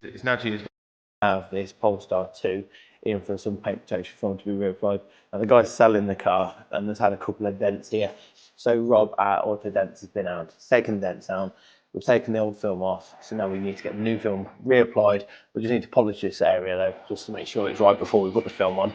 It's now to use have this Polestar 2 in for some paint protection film to be reapplied. Now the guy's selling the car and there's had a couple of dents here. So Rob at Auto Dents has been out, taken dents down. We've taken the old film off, so now we need to get the new film reapplied. We just need to polish this area though, just to make sure it's right before we put the film on.